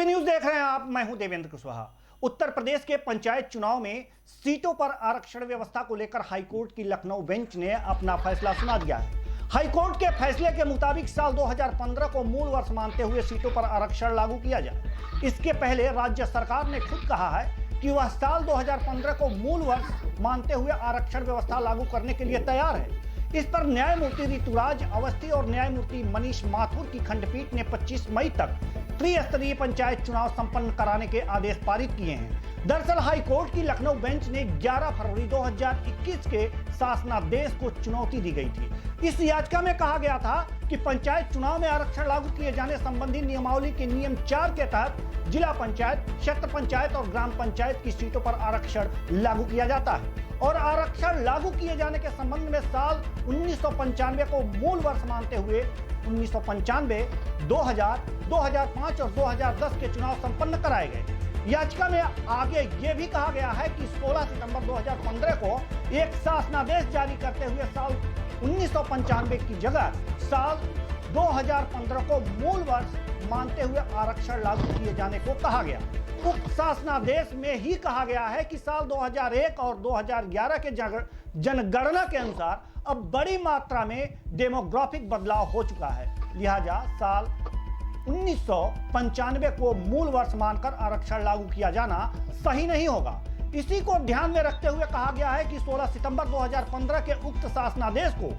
TV news देख रहे हैं आप। मैं हूं देवेंद्र कुशवाहा। उत्तर प्रदेश के पंचायत चुनाव में सीटों पर आरक्षण व्यवस्था को लेकर हाईकोर्ट की लखनऊ बेंच ने अपना फैसला सुना दिया है। हाईकोर्ट के फैसले के मुताबिक साल 2015 को मूल वर्ष मानते हुए सीटों पर आरक्षण लागू किया जाए। इसके पहले राज्य सरकार ने खुद कहा है कि वह साल 2015 को मूल वर्ष मानते हुए आरक्षण व्यवस्था लागू करने के लिए तैयार है। इस पर न्यायमूर्ति ऋतुराज अवस्थी और न्यायमूर्ति मनीष माथुर की खंडपीठ ने 25 मई तक त्रिस्तरीय पंचायत चुनाव संपन्न कराने के आदेश पारित किए हैं। दरअसल हाईकोर्ट की लखनऊ बेंच ने 11 फरवरी 2021 के शासनादेश को चुनौती दी गई थी। इस याचिका में कहा गया था कि पंचायत चुनाव में आरक्षण लागू किए जाने संबंधी नियमावली के नियम 4 के तहत जिला पंचायत, क्षेत्र पंचायत और ग्राम पंचायत की सीटों पर आरक्षण लागू किया जाता है और आरक्षण लागू किए जाने के संबंध में साल 1995 को मूल वर्ष मानते हुए 1995, 2000, 2005 और 2010 के चुनाव संपन्न कराए गए। याचिका में आगे ये भी कहा गया है कि 16 सितंबर 2015 को एक शासनादेश जारी करते हुए साल 1995 की जगह साल 2015 को मूल वर्ष मानते हुए आरक्षण लागू किए जाने को कहा गया। उक्त शासनादेश में ही कहा गया है कि साल 2001 और 2011 के जनगणना के अनुसार अब बड़ी मात्रा में डेमोग्राफिक बदलाव हो चुका है, लिहाजा साल 1995 को मूल वर्ष मानकर आरक्षण लागू किया जाना सही नहीं होगा। इसी को ध्यान में रखते हुए कहा गया है कि 16 सितंबर 2015 के उक्त शासनादेश को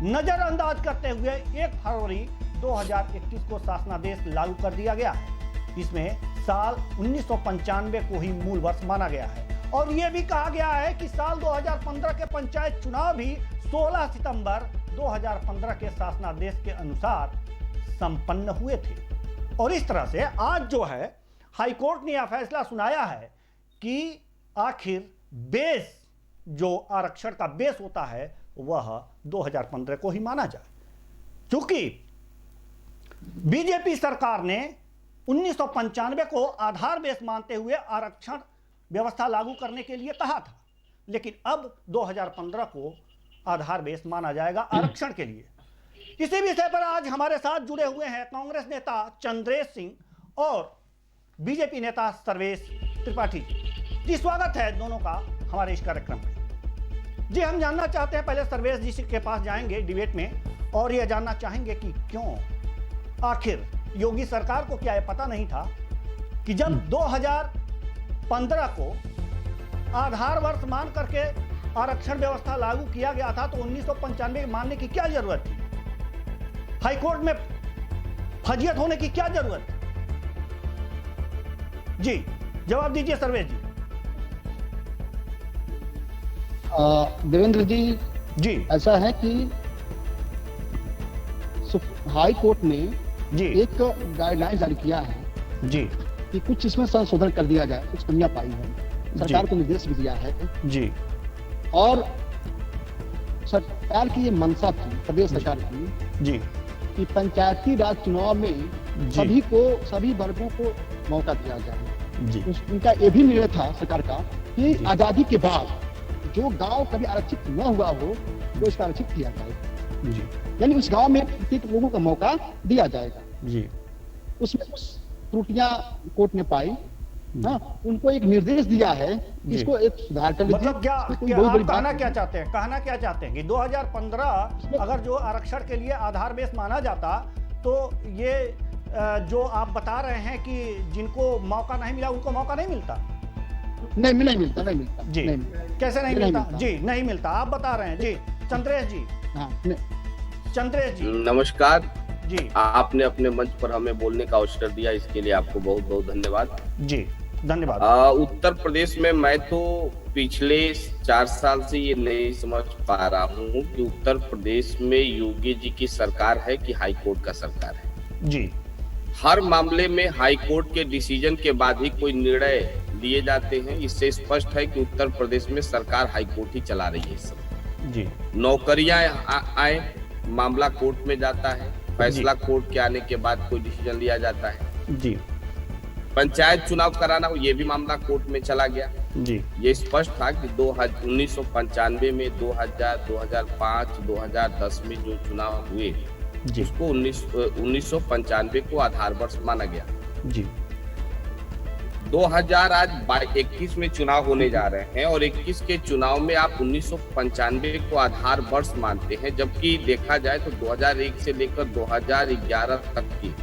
नजरअंदाज करते हुए 1 फरवरी 2021 को शासनादेश लागू कर दिया गया है। इसमें साल 1995 को ही मूल वर्ष माना गया है और यह भी कहा गया है कि साल 2015 के पंचायत चुनाव भी 16 सितंबर 2015 के शासनादेश के अनुसार संपन्न हुए थे। और इस तरह से आज जो है हाईकोर्ट ने यह फैसला सुनाया है कि आखिर बेस, जो आरक्षण का बेस होता है, वह 2015 को ही माना जाए। क्योंकि बीजेपी सरकार ने 1995 को आधार बेस मानते हुए आरक्षण व्यवस्था लागू करने के लिए कहा था, लेकिन अब 2015 को आधार बेस माना जाएगा आरक्षण के लिए। इसी विषय पर आज हमारे साथ जुड़े हुए हैं कांग्रेस नेता चंद्रेश सिंह और बीजेपी नेता सर्वेश त्रिपाठी जी। स्वागत है दोनों का हमारे इस कार्यक्रम में। जी, हम जानना चाहते हैं, पहले सर्वेश जी के पास जाएंगे डिबेट में और यह जानना चाहेंगे कि क्यों आखिर योगी सरकार को क्या यह पता नहीं था कि जब 2015 को आधार वर्ष मान करके आरक्षण व्यवस्था लागू किया गया था तो 1995 मानने की क्या जरूरत थी? हाईकोर्ट में फजियत होने की क्या जरूरत थी? जी, जवाब दीजिए सर्वेश जी। देवेंद्र जी, ऐसा है कि हाई कोर्ट ने एक गाइडलाइन जारी किया है जी कि कुछ इसमें संशोधन कर दिया जाए, कुछ कमियां पाई हैं। सरकार को निर्देश भी दिया है जी। और सरकार की ये मंशा थी, प्रदेश सरकार की जी, कि पंचायती राज चुनाव में सभी वर्गों को मौका दिया जाए जी। उनका ये भी निर्णय था सरकार का कि आजादी के बाद जो गांव कभी आरक्षित न हुआ हो वो इसका आरक्षित किया जाए जी। यानी उस गांव में प्रत्येक लोगों को मौका दिया जाएगा जी। उसमें कुछ त्रुटियां कोर्ट ने पाई, हाँ, उनको एक निर्देश दिया है, इसको एक सुधार कर लीजिए। मतलब कहना क्या चाहते हैं कि 2015 अगर जो आरक्षण के लिए आधार बेस माना जाता तो ये जो आप बता रहे हैं कि जिनको मौका नहीं मिला उनको मौका नहीं मिलता? नहीं मिलता जी। नहीं। कैसे नहीं मिलता जी? नहीं मिलता, आप बता रहे हैं जी। चंद्रेश जी। हाँ, चंद्रेश जी नमस्कार जी। आपने अपने मंच पर हमें बोलने का अवसर दिया, इसके लिए आपको बहुत बहुत धन्यवाद जी। धन्यवाद। उत्तर प्रदेश में मैं तो पिछले 4 साल से ये नहीं समझ पा रहा हूँ कि उत्तर प्रदेश में योगी जी की सरकार है कि हाई कोर्ट का सरकार है जी। हर मामले में हाई कोर्ट के डिसीजन के बाद ही कोई निर्णय लिए जाते हैं। इससे स्पष्ट है कि उत्तर प्रदेश में सरकार हाई कोर्ट ही चला रही है इस समय जी। नौकरियां आए, मामला कोर्ट में जाता है, फैसला कोर्ट के आने के बाद कोई डिसीजन लिया जाता है जी। पंचायत चुनाव कराना हो, ये भी मामला कोर्ट में चला गया जी। ये स्पष्ट था कि 1995 में 2000, 2005, 2010 में जो चुनाव हुए उसको 1995 को आधार वर्ष माना गया जी। 2021 में चुनाव होने जा रहे हैं और 21 के चुनाव में आप 1995 को आधार वर्ष मानते हैं, जबकि देखा जाए तो 2001 से लेकर 2011 तक की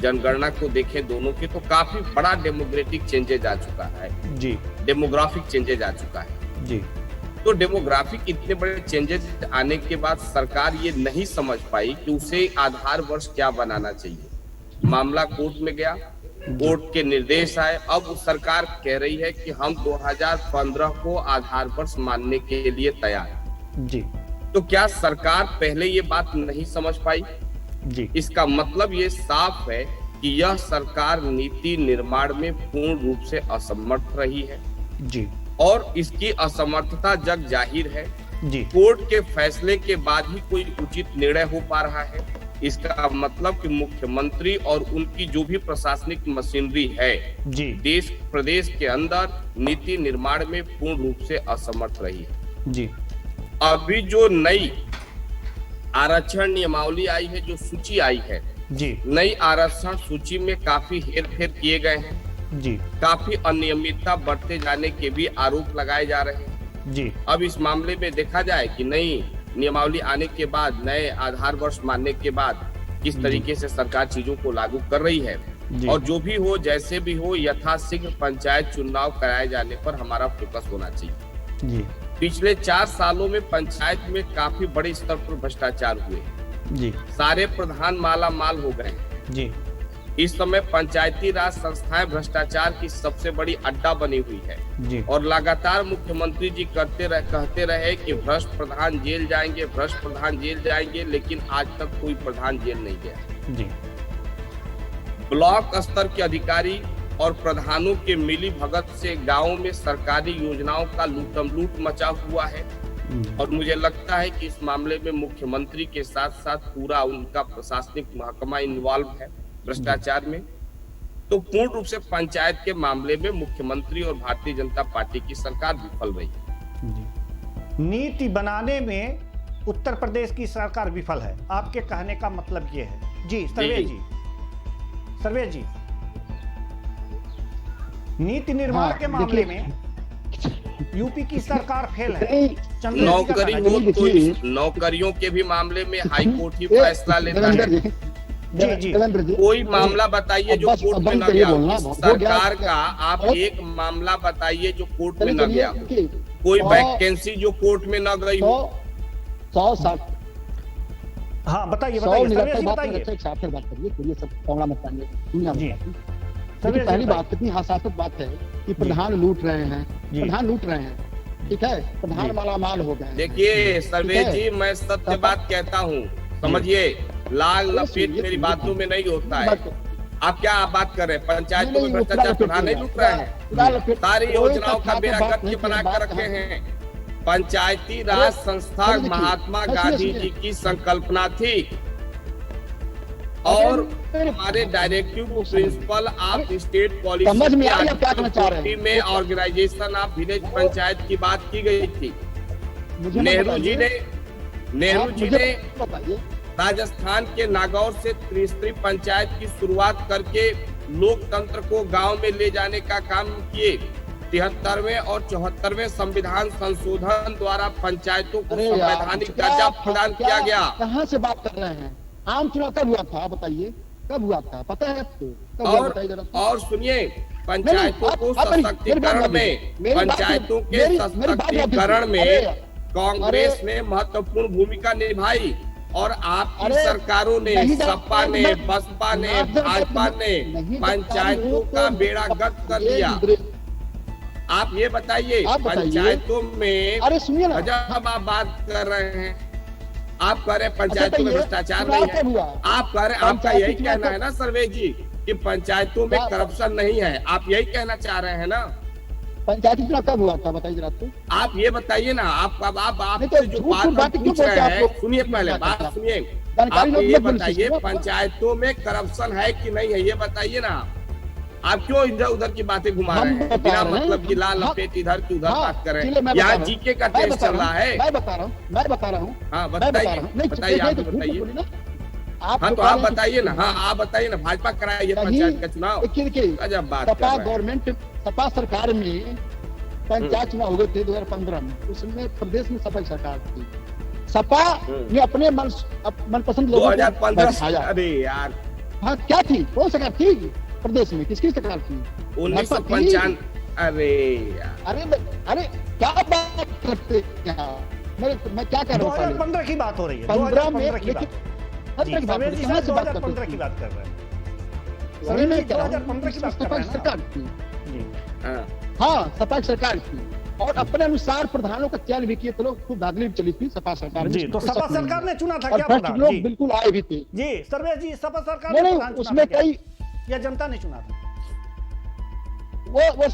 जनगणना को देखें दोनों की, तो काफी बड़ा डेमोग्राफिक चेंजेज आ चुका है जी, डेमोग्राफिक चेंजेज आ चुका है जी। तो डेमोग्राफिक इतने बड़े चेंजेस आने के बाद सरकार ये नहीं समझ पाई कि उसे आधार वर्ष क्या बनाना चाहिए। मामला कोर्ट में गया, कोर्ट के निर्देश आए, अब उस सरकार कह रही है कि हम 2015 को आधार वर्ष मानने के लिए तैयार जी। तो क्या सरकार पहले ये बात नहीं समझ पाई जी? इसका मतलब ये साफ है कि यह सरकार नीति निर्माण में पूर्ण रूप से असमर्थ रही है जी, और इसकी असमर्थता जग जाहिर है जी। कोर्ट के फैसले के बाद ही कोई उचित निर्णय हो पा रहा है। इसका मतलब कि मुख्यमंत्री और उनकी जो भी प्रशासनिक मशीनरी है जी, देश प्रदेश के अंदर नीति निर्माण में पूर्ण रूप से असमर्थ रही है जी। अभी जो नई आरक्षण नियमावली आई है, जो सूची आई है जी, नई आरक्षण सूची में काफी हेरफेर किए गए हैं जी, काफी अनियमितता बढ़ते जाने के भी आरोप लगाए जा रहे हैं जी। अब इस मामले में देखा जाए कि नई नियमावली आने के बाद, नए आधार वर्ष मानने के बाद किस तरीके से सरकार चीजों को लागू कर रही है, और जो भी हो, जैसे भी हो, यथाशीघ्र पंचायत चुनाव कराए जाने पर हमारा फोकस होना चाहिए जी। पिछले 4 सालों में पंचायत में काफी बड़े स्तर पर भ्रष्टाचार हुए जी, सारे प्रधान माला माल हो गए जी। इस समय पंचायती राज संस्थाएं भ्रष्टाचार की सबसे बड़ी अड्डा बनी हुई है जी, और लगातार मुख्यमंत्री जी कहते रहे कि भ्रष्ट प्रधान जेल जाएंगे, भ्रष्ट प्रधान जेल जाएंगे, लेकिन आज तक कोई प्रधान जेल नहीं गया जी। ब्लॉक स्तर के अधिकारी और प्रधानों के मिली भगत से गाँव में सरकारी योजनाओं का लूट मचा हुआ है, और मुझे लगता है कि इस मामले में मुख्यमंत्री के साथ साथ पूरा उनका प्रशासनिक महकमा इन्वॉल्व है भ्रष्टाचार में। तो पूर्ण रूप से पंचायत के मामले में मुख्यमंत्री और भारतीय जनता पार्टी की सरकार विफल रही है। नीति बनाने में उत्तर प्रदेश की सरकार विफल है, आपके कहने का मतलब ये है जी। सर्वे जी, नीति निर्माण के मामले में यूपी की सरकार फेल है। नौकरियों के भी मामले में हाई कोर्ट ही फैसला लेता है जी। कोई मामला बताइए जो कोर्ट में न गया सरकार का, आप एक मामला बताइए जो कोर्ट में न गया, कोई वैकेंसी जो कोर्ट में न गई हो। 160 हाँ बताइए पहली बात, कितनी हसासत बात है कि प्रधान लूट रहे हैं, प्रधान लूट रहे हैं, ठीक है, प्रधान माला माल हो गए। देखिए सर्वे जी, मैं सत्य बात कहता हूँ, समझिए, लाल लपेट मेरी बातों में नहीं होता है। आप क्या बात कर रहे हैं? पंचायतों में भ्रष्टाचार प्रधान नहीं लूट रहा है, सारी योजनाओं का बेड़ा गर्क बना कर रखे हैं। पंचायती राज संस्था महात्मा गांधी जी की संकल्पना थी, और हमारे डायरेक्टिव प्रिंसिपल आप स्टेट पॉलिसी में ऑर्गेनाइजेशन ऑफ विलेज पंचायत की बात की गई थी। नेहरू जी ने राजस्थान के नागौर से त्रिस्तरीय पंचायत की शुरुआत करके लोकतंत्र को गांव में ले जाने का काम किए। 73वें और 74वें संविधान संशोधन द्वारा पंचायतों को संवैधानिक दर्जा प्रदान किया गया। कहाँ से बात कर रहे हैं? आम चुनाव कब हुआ था बताइए, कब हुआ था, पता है आपको? और सुनिए, पंचायतों को सशक्तिकरण में, पंचायतों के सशक्तिकरण में कांग्रेस ने महत्वपूर्ण भूमिका निभाई, और आपकी सरकारों ने, सपा ने, बसपा ने, भाजपा ने पंचायतों का बेड़ा गर्क कर दिया। आप ये बताइए, पंचायतों में जब आप बात कर रहे हैं, आप कह रहे पंचायतों में भ्रष्टाचार नहीं है, आप कह रहे, आपका यही कहना है ना सर्वे जी कि पंचायतों में करप्शन नहीं है, आप यही कहना चाह रहे हैं ना? पंचायती चुनाव कब हुआ था बताइए जरा। तो आप ये बताइए ना, आप जो बात पूछ रहे हैं, सुनिए, पहले बात सुनिए, आप ये बताइए पंचायतों में करप्शन है कि नहीं है, ये बताइए ना। आप क्यों इधर उधर की बातें घुमा रहे हैं बिना मतलब की, लाल लपेट इधर की उधर बात कर रहे हैं? यहाँ जीके का टेस्ट चल रहा है। मैं बता रहा हूँ। हाँ बताइए, हाँ तो आप बताइए ना, हाँ आप बताइए ना, भाजपा कराइए पंचायत का चुनाव। देखिए सपा गवर्नमेंट, सपा सरकार में पंचायत चुनाव हो गए थे 2015 में, उसमें प्रदेश में सपा सरकार थी। सपा ने अपने मनपसंद लोगों को 2015। अरे यार हाँ क्या थी, कौन सरकार थी प्रदेश में, किसकी सरकार थी? 1995। अरे यार, अरे क्या बात करते हैं, मैं क्या कर रहा हूँ? 2015 की बात हो रही है, 15 में, 2015 की बात। जी, सर्वेश जी 2015 की बात कर रहे हैं। सर्वेश जी 2015 की बात कर रहे हैं सरकार थी। जी हाँ सपा सरकार थी, और अपने अनुसार प्रधानों का चयन भी किए थे लोग, खूब दादली चली थी सपा सरकार जी। तो सपा सरकार ने चुना था क्या प्रधान? प्रधान? लोग बिल्कुल आए भी थे जी सर्वेश जी, सपा सरकार ने नहीं, प्रधान उसमें चुना था कई क्या? या जनता ने चुना था? वो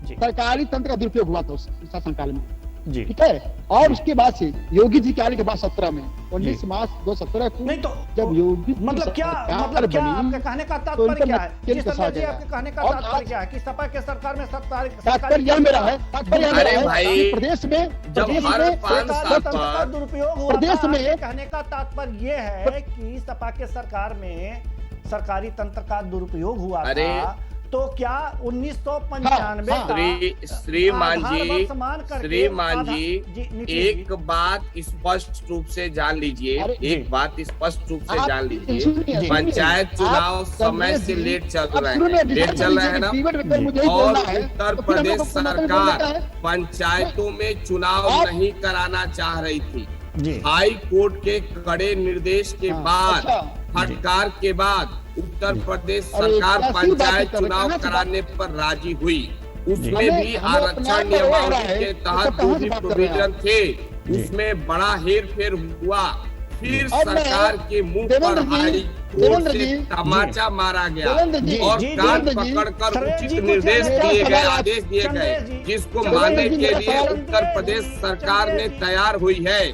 जी सरकारी तंत्र का दुरुपयोग हुआ था उस शासनकाल में, जी। ठीक है। और उसके बाद से योगी जी के आने के बाद 17 में 19 मार्च 2017 को नहीं तो जब योगी जी मतलब क्या आपके कहने का तात्पर्य क्या है? जी सर्वेश जी, आपके कहने का तात्पर्य क्या है कि सपा के सरकार में तात्पर्य यह मेरा है, तात्पर्य अरे भाई, प्रदेश में जब हर 5 साल का पर दुरुपयोग हुआ प्रदेश था, में आपके कहने का तात्पर्य ये है कि सपा के सरकार में सरकारी तंत्र का दुरुपयोग हुआ था, तो क्या 1995 श्रीमान जी एक बात स्पष्ट रूप से जान लीजिए, एक बात स्पष्ट रूप से जान लीजिए, पंचायत चुनाव समय से लेट चल रहे हैं ना, और उत्तर प्रदेश सरकार पंचायतों में चुनाव नहीं कराना चाह रही थी। हाई कोर्ट के कड़े निर्देश के बाद, फटकार के बाद उत्तर प्रदेश सरकार पंचायत चुनाव कराने पर राजी हुई। उसमें भी आरक्षण नियमावली के तहत जो भी प्रोविजन थे उसमें बड़ा हेर फेर हुआ। फिर सरकार के मुंह पर हाई कोर्ट से तमाचा मारा गया और कान पकड़कर उचित निर्देश दिए गए, आदेश दिए गए, जिसको मानने के लिए उत्तर प्रदेश सरकार ने तैयार हुई है।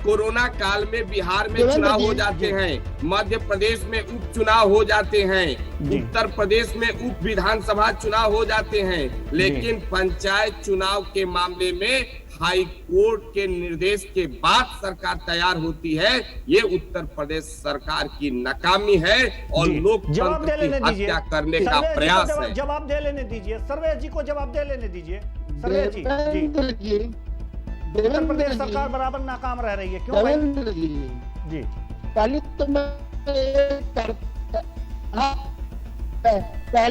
कोरोना काल में बिहार में चुनाव हो जाते हैं, मध्य प्रदेश में उपचुनाव हो जाते हैं, उत्तर प्रदेश में उप विधानसभा चुनाव हो जाते हैं, लेकिन पंचायत चुनाव के मामले में हाई कोर्ट के निर्देश के बाद सरकार तैयार होती है। ये उत्तर प्रदेश सरकार की नाकामी है और लोकतंत्र की हत्या करने का प्रयास है। जवाब दे लेने दीजिए सर्वेश जी को, जवाब दे लेने दीजिए सर्वेश जी। उत्तर प्रदेश सरकार बराबर नाकाम रह रही है, क्यों भाई? जी पहले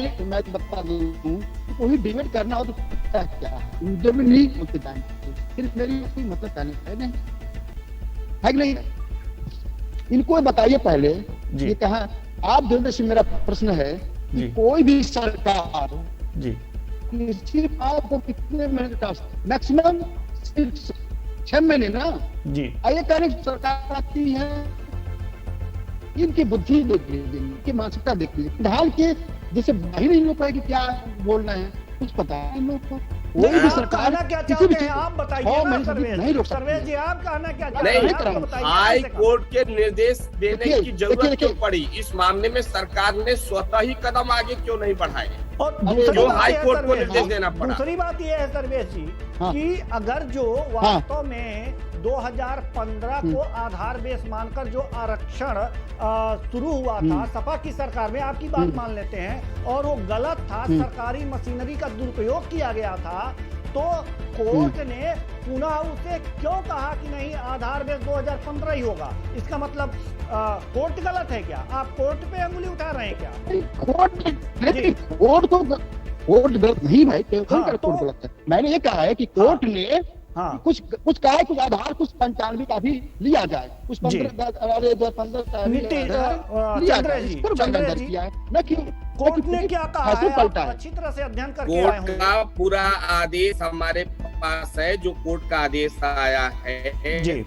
तो मैं बता दूं, कोई डिबेट करना हो तो क्या जब नहीं होते टाइम सिर्फ मेरी कोई मतलब कहने नहीं है कि नहीं। इनको बताइए पहले ये कहा आप देवेंद्र सिंह, मेरा प्रश्न है कि कोई भी सरकार जी सिर्फ आपको कितने महीने का मैक्सिमम 6 महीने ना जी ये कहने सरकार आती है, इनकी बुद्धि देख लीजिए, इनकी मानसिकता देख लीजिए, फिलहाल के जैसे नहीं नहीं लोग कि क्या बोलना है कुछ पता है इन लोग को। कोई भी सरकार क्या चाहते हैं आप बताइए ना सर्वेश जी, आप कहना क्या चाहते हैं? हाई कोर्ट के निर्देश देने की जरूरत क्यों पड़ी? इस मामले में सरकार ने स्वतः ही कदम आगे क्यों नहीं बढ़ाए और जो हाई कोर्ट को निर्देश देना पड़ा? दूसरी बात यह है सर्वेश जी कि अगर जो वास्तव में 2015 को आधार बेस मानकर जो आरक्षण शुरू हुआ था सपा की सरकार में, आपकी बात मान लेते हैं, और वो गलत था, सरकारी मशीनरी का दुरुपयोग किया गया था, तो कोर्ट ने पुनः उसे क्यों कहा कि नहीं आधार बेस 2015 ही होगा? इसका मतलब कोर्ट गलत है क्या? आप कोर्ट पे अंगुली उठा रहे हैं क्या? कोर्ट गलत नहीं भाई, कोर्ट गलत है। मैंने ये कहा है कि कोर्ट ने कुछ कहा है, कुछ आधार कुछ 95 का भी लिया जाए, कुछ 2015 किया है न कि कोर्ट ने क्या कहा है? आप अच्छी तरह से अध्ययन करके आए कोर्ट का पूरा आदेश हमारे पास है, जो कोर्ट का आदेश आया है जी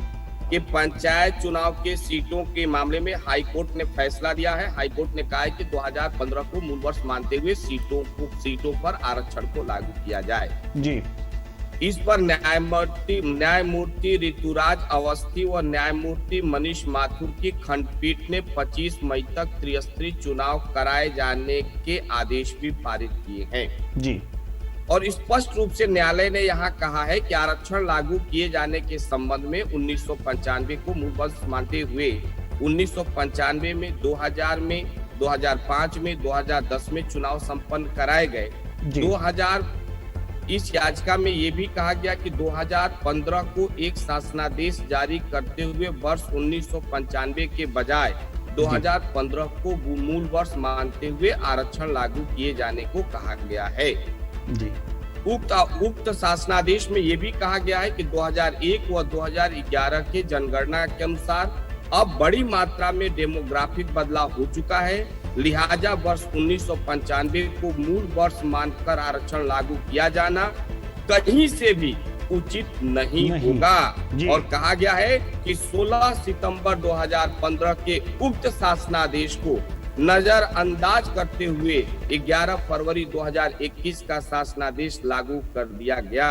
कि पंचायत चुनाव के सीटों के मामले में हाई कोर्ट ने फैसला दिया है। हाई कोर्ट ने कहा है कि 2015 को मूल वर्ष मानते हुए सीटों पर आरक्षण को लागू किया जाए जी। इस पर न्यायमूर्ति ऋतुराज अवस्थी व न्यायमूर्ति मनीष माथुर की खंडपीठ ने 25 मई तक त्रिस्तरीय चुनाव कराए जाने के आदेश भी पारित किए हैं जी। और स्पष्ट रूप से न्यायालय ने यहाँ कहा है कि आरक्षण लागू किए जाने के संबंध में 1995 को मूल वर्ष मानते हुए 1995 में, 2000 में, 2005 में, 2010 में चुनाव संपन्न कराए गए। 2000 इस याचिका में यह भी कहा गया कि 2015 को एक शासनादेश जारी करते हुए वर्ष 1995 के बजाय 2015 को मूल वर्ष मानते हुए आरक्षण लागू किए जाने को कहा गया है। उक्त शासनादेश में यह भी कहा गया है कि 2001 व 2011 के जनगणना के अनुसार अब बड़ी मात्रा में डेमोग्राफिक बदलाव हो चुका है, लिहाजा वर्ष 1995 को मूल वर्ष मानकर आरक्षण लागू किया जाना कहीं से भी उचित नहीं होगा। और कहा गया है कि 16 सितंबर 2015 के उक्त शासनादेश को नजरअंदाज करते हुए 11 फरवरी 2021 का शासनादेश लागू कर दिया गया,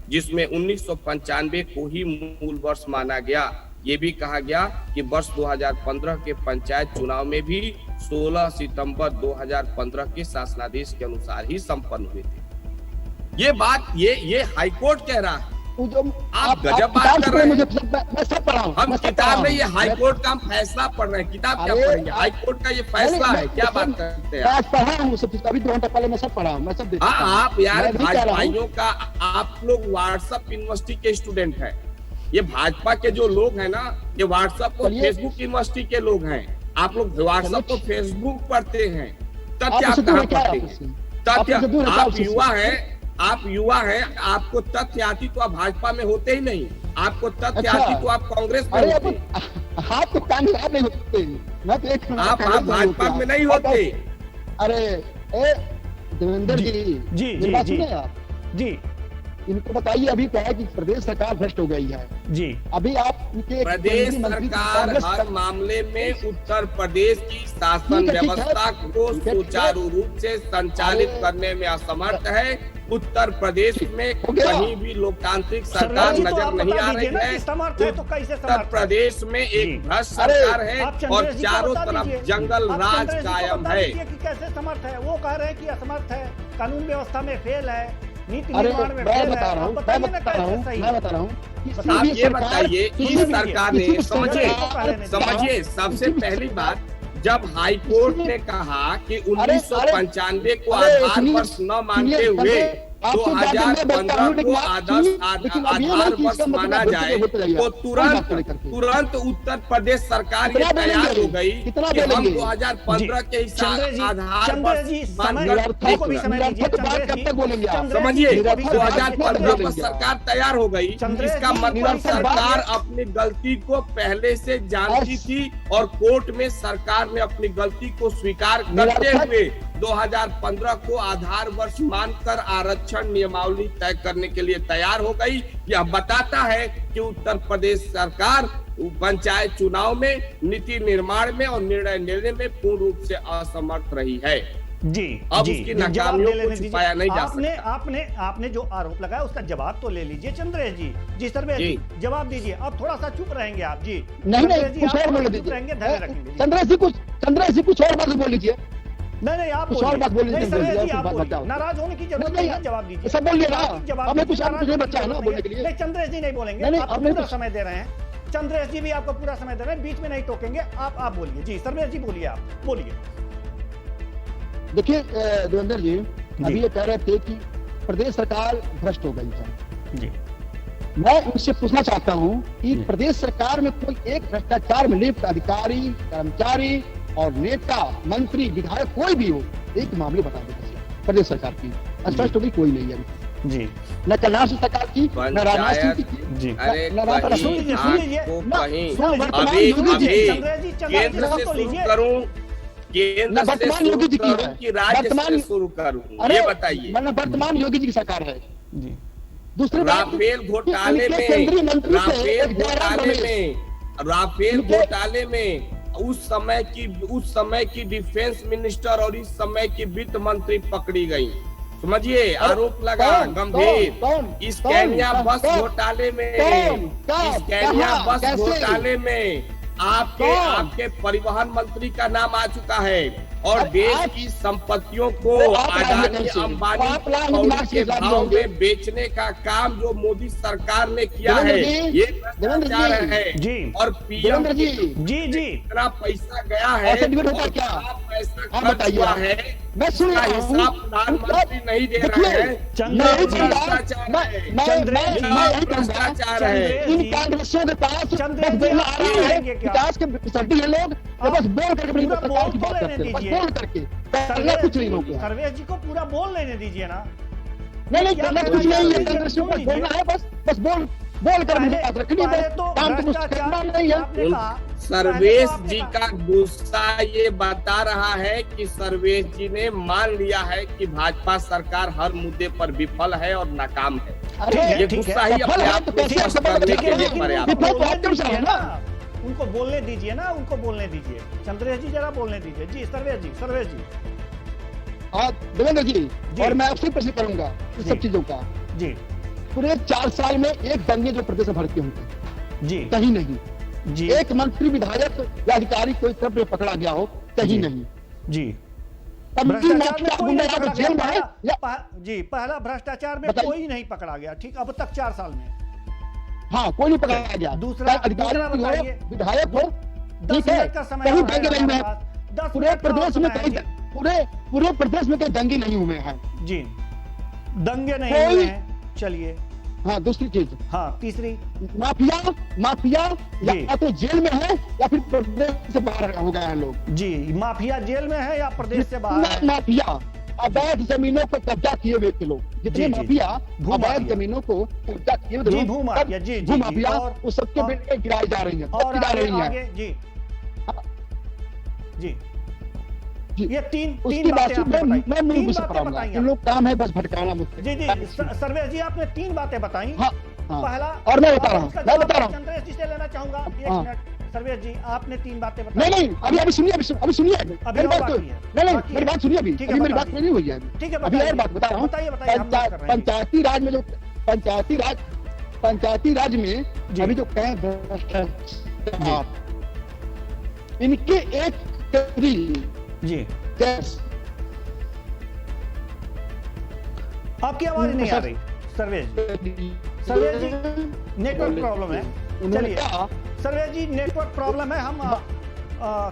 जिसमें 1995 को ही मूल वर्ष माना गया। ये भी कहा गया कि वर्ष 2015 के पंचायत चुनाव में भी 16 सितंबर 2015 के शासनादेश के अनुसार ही संपन्न हुए थे। ये बात ये हाईकोर्ट कह रहा है। आप गजब बात कर रहे हैं। मैं सब पढ़ा हूं। हम किताब में ये हाईकोर्ट का हम फैसला पढ़ रहे हैं, किताब क्या पढ़ेंगे? हाईकोर्ट का ये फैसला है, क्या बात करते हैं? आज पढ़ा हूं सब, अभी 2 घंटा पहले मैं सब पढ़ा हूं, मैं सब देखा। आप यार भाइयों का, आप लोग व्हाट्सएप यूनिवर्सिटी के स्टूडेंट हैं। ये भाजपा के जो लोग हैं ना, ये व्हाट्सएप और फेसबुक यूनिवर्सिटी के लोग हैं। आप लोग व्हाट्सएप और फेसबुक पढ़ते हैं, तथ्य आप कहाँ पढ़ते हैं? तथ्य आप युवा हैं, आपको तथ्य आती तो आप भाजपा में होते ही नहीं, आपको तथ्य आती तो आप कांग्रेस में होते। आप तो कांग्रेस में होते, मैं तो एक आप भाजपा में नहीं होते। अरे देवेंद्र जी, इनको बताइए अभी क्या है कि प्रदेश सरकार भ्रष्ट हो गई है जी। अभी आप इनके प्रदेश सरकार हर मामले में उत्तर प्रदेश की शासन व्यवस्था को सुचारू रूप से संचालित करने में असमर्थ है। उत्तर प्रदेश में कहीं भी लोकतांत्रिक सरकार नजर नहीं आ रही है। उत्तर प्रदेश में एक भ्रष्ट सरकार है और चारों तरफ जंगल राज कायम है। कैसे समर्थ है? वो कह रहे हैं कि असमर्थ है, कानून व्यवस्था में फेल है, नीति अरे निर्माण में मैं बता रहा हूँ आप ये बताइए, इस सरकार ने समझिए सबसे पहली बात, जब हाई कोर्ट ने कहा कि 1995 को आधार वर्ष न मानते हुए 2015 को आधार वर्ष माना जाए, तो तुरंत उत्तर प्रदेश सरकार ये तैयार हो गई कि हम 2015 के हिसाब आधार वर्ष मानकर समझिए 2015 पर सरकार तैयार हो गई। इसका मतलब सरकार अपनी गलती को पहले से जानती थी और कोर्ट में सरकार ने अपनी गलती को स्वीकार करते हुए 2015 को आधार वर्ष मानकर आरक्षण नियमावली तय करने के लिए तैयार हो गई। यह बताता है कि उत्तर प्रदेश सरकार पंचायत चुनाव में, नीति निर्माण में और निर्णय लेने में पूर्ण रूप से असमर्थ रही है जी। अब उसकी नाकामियों को छुपाया नहीं जा सकता। आपने जो आरोप लगाया उसका जवाब तो ले लीजिए चंद्रेश जी। जी सर्वेश जी जवाब दीजिए। अब थोड़ा सा चुप रहेंगे आप जी। नहीं कुछ और बोल दीजिए, चंद्रेश जी कुछ और बात बोल लीजिए। नहीं आप कुछ और बात बोल लीजिए, नाराज होने की जरूरत नहीं है, जवाब दीजिए। सब बोलिए ना, हमें कुछ बच्चा है ना बोलने के लिए। नहीं चंद्रेश जी नहीं बोलेंगे, आप पूरा समय दे रहे हैं। चंद्रेश जी भी आपको पूरा समय दे रहे हैं, बीच में नहीं टोकेंगे। आप बोलिए जी। सर्वेश जी बोलिए, आप बोलिए। देखिए देवेंद्र जी, अभी ये कह रहे थे कि प्रदेश सरकार भ्रष्ट हो गई है जी। मैं उनसे पूछना चाहता हूं कि प्रदेश सरकार में कोई एक भ्रष्टाचार में लिप्त अधिकारी, कर्मचारी और नेता, मंत्री, विधायक कोई भी हो, एक मामले बता दीजिए प्रदेश सरकार की। स्पष्ट होगी कोई नहीं है जी। न कल्याण सरकार की, न राजनाथ सिंह की जी। वर्तमान योगी जी की राज्य से शुरू करूं, ये बताइए। वर्तमान योगी जी की सरकार है जी। दूसरे राफेल घोटाले में उस समय की डिफेंस मिनिस्टर और इस समय की वित्त मंत्री पकड़ी गई। समझिए, आरोप लगा गंभीर। इस केन्या बस घोटाले में आपके परिवहन मंत्री का नाम आ चुका है और देश की संपत्तियों को अडानी अंबानी के भाव में बेचने का काम जो मोदी सरकार ने किया है, ये भ्रष्टाचार है। और पीएम जी इतना पैसा गया है, पैसा खर्च हुआ है, मैं सुन रहा हूं, हिसाब प्रधानमंत्री नहीं दे रहा है। भ्रष्टाचार है। इन कांग्रेसियों के पास विकास के सड्डी है लोग, बस बोल करके सरकार की बात करते हैं, बस बोल करके करना कुछ नहीं लोग। सर्वेश जी को पूरा बोल लेने दीजिए ना। नहीं करना कुछ नहीं है, कांग्रेसियों को बोलना है, बस बोल कर मुझे बात रखनी है, काम तो मुझे करना नहीं है। सर्वेश जी का गुस्सा ये बता रहा है कि सर्वेश जी ने मान लिया है कि भाजपा सरकार हर मुद्दे पर विफल है और नाकाम है। ये गुस्सा ही अपने आप को स्पष्ट करने के लिए पर्याप्त है। उनको बोलने दीजिए ना, उनको बोलने दीजिए। चंद्रेश जी जरा बोलने दीजिए। जी सर्वेश जी हाँ देवेंद्र जी, और मैं आपसे प्रश्न करूंगा इस सब चीजों का। जी पूरे 4 साल में एक दंगे जो प्रदेश में भड़के होंगे जी, कहीं नहीं जी। एक मंत्री विधायक या अधिकारी कोई तरफ पकड़ा गया हो, कहीं नहीं जी। भ्रष्टाचार में कोई नहीं पकड़ा गया जी। पहला भ्रष्टाचार में कोई नहीं पकड़ा गया, ठीक, अब तक 4 साल में। हाँ, कोई नहीं पकड़ा गया। दूसरा अधिकारी हो, विधायक हो, 10 मिनट का समय कहीं दंगे नहीं हुए पूरे प्रदेश में, कहीं पूरे प्रदेश में कहीं दंगे नहीं हुए हैं जी। दंगे नहीं हुए हैं, चलिए। हाँ, दूसरी चीज, हाँ तीसरी, माफिया या तो जेल में है या फिर प्रदेश से बाहर हो गए हैं लोग जी। माफिया जेल में है या प्रदेश से बाहर है? माफिया अवैध जमीनों को कब्जा किए हुए थे लोग, जितने माफिया अवैध जमीनों को कब्जा किए हुए भूमाफिया, उस सबके बेटे गिराई जा रही है और आगे जी जी जी। ये तीन बातें बताई। इन लोग काम है बस भटकाना मुझसे। जी सर्वेश जी, आपने 3 बातें बताई। पहला, और मैं बता रहा हूँ चंद्रेश जी से लेना चाहूंगा 1 मिनट। सर्वेश जी, आपने 3 बातें बताई। नहीं अभी सुनिए मेरी बात सुनिए। अभी मेरी बात नहीं हुई है। ठीक है, अभी और बात बता रहा हूँ। पंचायती राज में जो पंचायती राज में अभी जो इनके एक जी, आपकी आवाज नहीं आ रही सर्वेश जी, नेटवर्क प्रॉब्लम है। चलिए सर्वेश जी, नेटवर्क प्रॉब्लम है। हम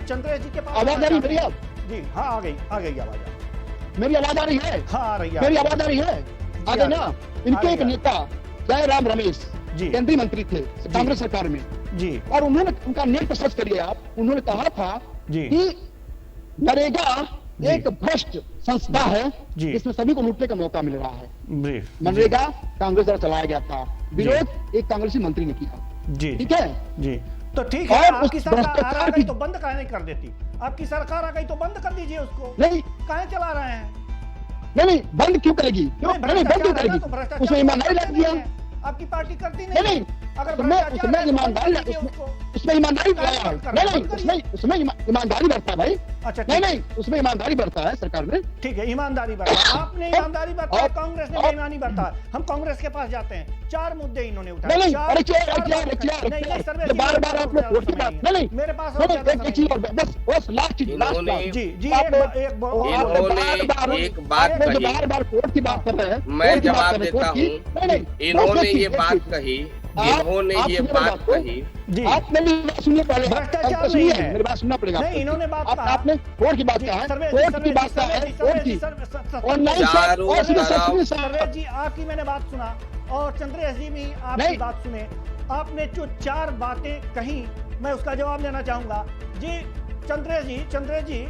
चंद्रेश जी के पास आवाज आ रही है जी। हाँ, आ गई आवाज। मेरी आवाज आ रही है? हाँ आ रही है। मेरी आवाज आ रही है? आ गई ना। इनके एक नेता जयराम रमेश जी, केंद्रीय मंत्री थे कांग्रेस सरकार में जी, और उन्होंने, उनका नेट पर सर्च करिए आप, उन्होंने कहा था कि नरेगा एक भ्रष्ट संस्था है जिसमें सभी को लूटने का मौका मिल रहा है। मनरेगा कांग्रेस द्वारा चलाया गया था, विरोध एक कांग्रेसी मंत्री ने किया जी। ठीक है जी, तो ठीक है। आपकी सरकार आ गई तो बंद काहे नहीं कर देती? आपकी सरकार आ गई तो बंद कर दीजिए उसको। नहीं, काहे चला रहे हैं? नहीं बंद क्यों करेगी? बंद क्यों करेगी? उसमें ईमानदारी लग दिया। आपकी पार्टी करती नहीं। अगर उसमें ईमानदारी उसमें ईमानदारी उसमें ईमानदारी बढ़ता है भाई। अच्छा, नहीं उसमें ईमानदारी बढ़ता है सरकार में। ठीक है, ईमानदारी बढ़ता है। आपने ईमानदारी बढ़ता है, कांग्रेस ने बेईमानी बढ़ता है। हम कांग्रेस के पास जाते हैं, 4 मुद्दे इन्होंने उठाए। बार आपने वोट की बात नहीं, मेरे पास बस लास्ट जी एक बार वोट की बात कर रहे हैं। मैं जवाब देता हूँ। इन्होंने ये बात कही, इन्होंने ये बात कही जी। आप मेरी बात सुनिए पहले, भ्रष्टाचार नहीं है, मेरी बात सुनना पड़ेगा। नहीं, इन्होंने बात कहा, आपने वोट की बात कहा है, वोट की बात कहा है, वोट की और नहीं सर्वेश जी, आपकी मैंने बात सुना और चंद्रेश जी भी आपकी बात सुने। आपने जो 4 बातें कही, मैं उसका जवाब देना चाहूंगा जी। चंद्रेश जी,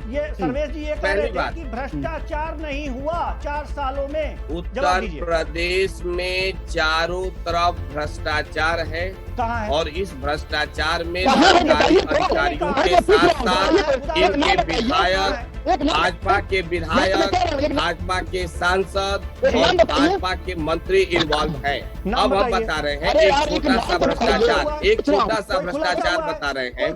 ये सर्वेश जी ये कह रहे थे कि भ्रष्टाचार नहीं हुआ 4 सालों में। उत्तर प्रदेश में चारों तरफ भ्रष्टाचार है। कहाँ है? और इस भ्रष्टाचार में सरकारी अधिकारियों के साथ साथ इनके विधायक भाजपा के विधायक, भाजपा के सांसद और भाजपा के मंत्री इन्वॉल्व हैं। अब हम बता रहे हैं एक छोटा सा भ्रष्टाचार, एक छोटा सा भ्रष्टाचार बता रहे हैं।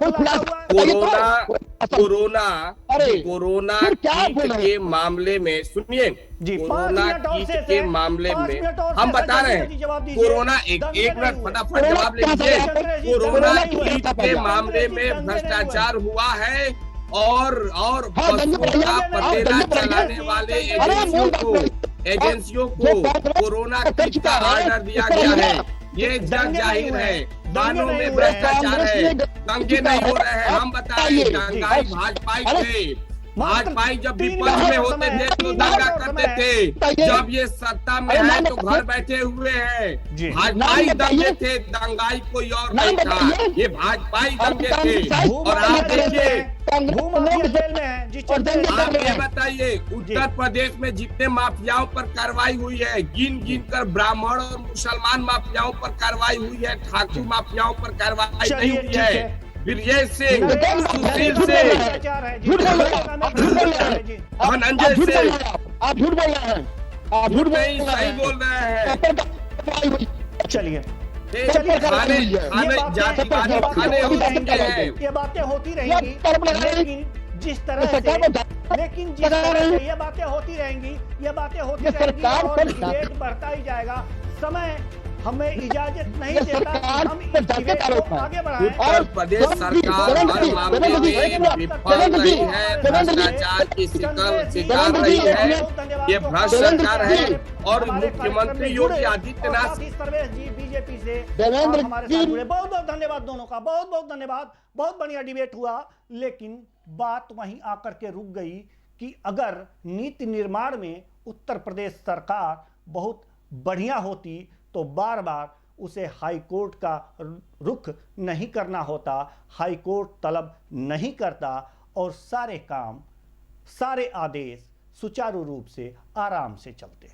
कोरोना किट के मामले में सुनिए, कोरोना किट के मामले में हम बता रहे हैं, कोरोना एक मिनट फटाफट जवाब ले लीजिए। कोरोना किट के मामले में भ्रष्टाचार हुआ है और बसों का पटेला चलाने वाले एजेंसियों को कोरोना किट का ऑर्डर दिया गया है। ये जग जाहिर है, दानों में भ्रष्टाचार है, दंगे नहीं हो रहे हैं। हम बताएं, दंगाई भाजपाई थे, भाजपाई जब विपक्ष में होते थे तो दंगा करते थे, जब ये सत्ता में है तो घर बैठे हुए हैं। भाजपाई दंगे थे, दंगाई कोई और नहीं था, ये भाजपाई दंगे थे। और आप देखिए, आप ये बताइए, उत्तर प्रदेश में जितने माफियाओं पर कार्रवाई हुई है, गिन गिन कर ब्राह्मण और मुसलमान माफियाओं पर कार्रवाई हुई है, ठाकुर माफियाओं पर कार्रवाई नहीं हुई है। फिर ये सिंह, सुशील से, धनंजय से, आप झूठ बोल रहे हैं, आप झूठ नहीं सही बोल रहे हैं। चलिए खाने जातिवादी खाने होते हैं, ये बातें होती रहेंगी, लेकिन जिस तरह से ये बातें होती रहेंगी और डिबेट बढ़ता ही जाएगा। समय हमें इजाजत नहीं देता कि हम इस डिबेट को आगे बढ़ाएं। उत्तर प्रदेश सरकार हर मामले में विफल रही है, भ्रष्टाचार की शिकार रही है, ये भ्रष्ट सरकार है। और मुख्यमंत्री योगी आदित्यनाथ सर्वेश जी बीजेपी से हमारे साथ जुड़े, बहुत बहुत धन्यवाद दोनों का, बहुत बहुत धन्यवाद। बहुत बढ़िया डिबेट हुआ, लेकिन बात वहीं आकर के रुक गई कि अगर नीति निर्माण में उत्तर प्रदेश सरकार बहुत बढ़िया होती तो बार बार उसे हाई कोर्ट का रुख नहीं करना होता, हाई कोर्ट तलब नहीं करता और सारे काम, सारे आदेश सुचारू रूप से आराम से चलते।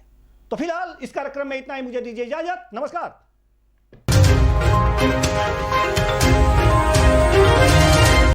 तो फिलहाल इस कार्यक्रम में इतना ही, मुझे दीजिए इजाजत, नमस्कार।